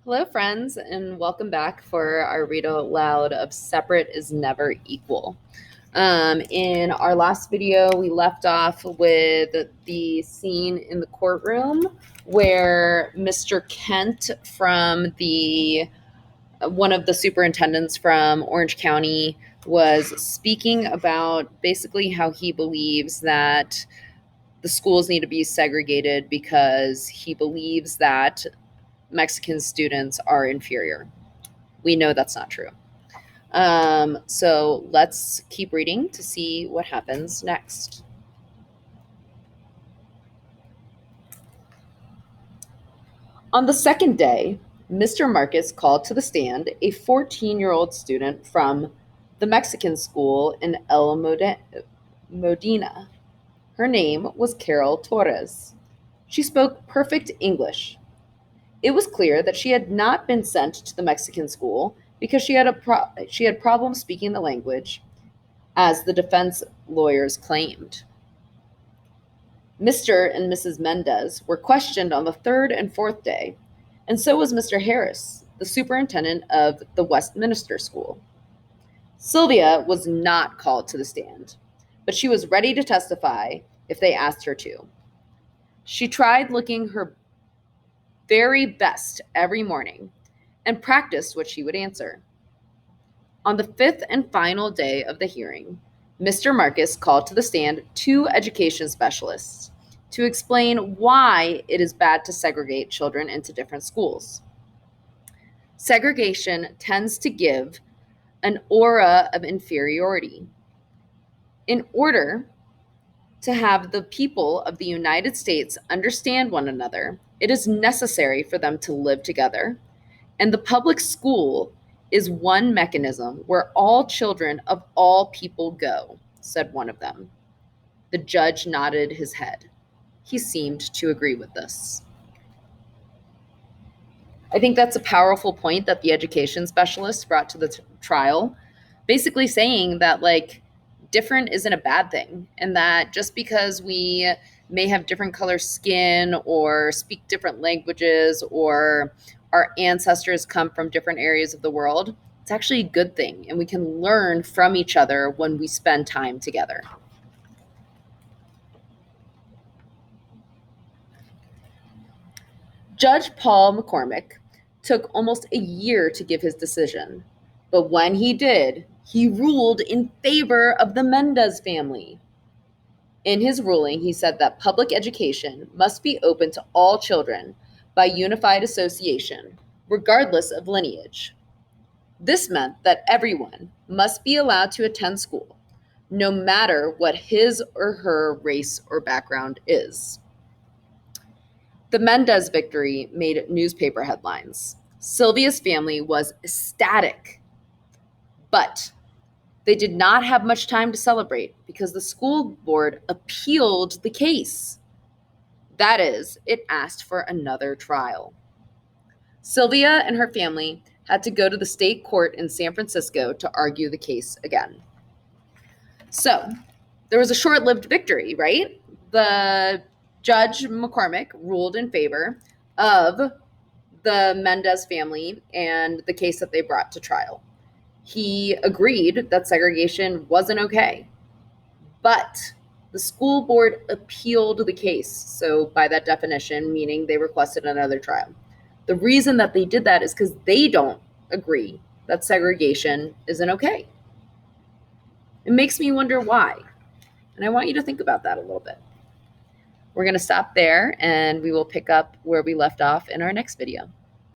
Hello, friends, and welcome back for our read out loud of Separate is Never Equal. In our last video, we left off with the scene in the courtroom where Mr. Kent from one of the superintendents from Orange County was speaking about basically how he believes that the schools need to be segregated because he believes that Mexican students are inferior. We know that's not true. So let's keep reading to see what happens next. On the second day, Mr. Marcus called to the stand a 14-year-old student from the Mexican school in El Modena. Her name was Carol Torres. She spoke perfect English. It was clear that she had not been sent to the Mexican school because she had problems speaking the language, as the defense lawyers claimed. Mr. and Mrs. Mendez were questioned on the third and fourth day, and so was Mr. Harris, the superintendent of the Westminster School. Sylvia was not called to the stand, but she was ready to testify if they asked her to. She tried looking her very best every morning and practiced what she would answer. On the fifth and final day of the hearing, Mr. Marcus called to the stand two education specialists to explain why it is bad to segregate children into different schools. Segregation tends to give an aura of inferiority. In order to have the people of the United States understand one another, it is necessary for them to live together, and the public school is one mechanism where all children of all people go, said one of them. The judge nodded his head. He seemed to agree with this. I think that's a powerful point that the education specialist brought to the trial, basically saying that, different isn't a bad thing, and that just because we may have different color skin or speak different languages or our ancestors come from different areas of the world, it's actually a good thing, and we can learn from each other when we spend time together. Judge Paul McCormick took almost a year to give his decision, but when he did, he ruled in favor of the Mendez family. In his ruling, he said that public education must be open to all children by unified association, regardless of lineage. This meant that everyone must be allowed to attend school, no matter what his or her race or background is. The Mendez victory made newspaper headlines. Sylvia's family was ecstatic, but they did not have much time to celebrate because the school board appealed the case. That is, it asked for another trial. Sylvia and her family had to go to the state court in San Francisco to argue the case again. So, there was a short-lived victory, right? The Judge McCormick ruled in favor of the Mendez family and the case that they brought to trial. He agreed that segregation wasn't okay, but the school board appealed the case. So by that definition, meaning they requested another trial. The reason that they did that is because they don't agree that segregation isn't okay. It makes me wonder why. And I want you to think about that a little bit. We're going to stop there and we will pick up where we left off in our next video.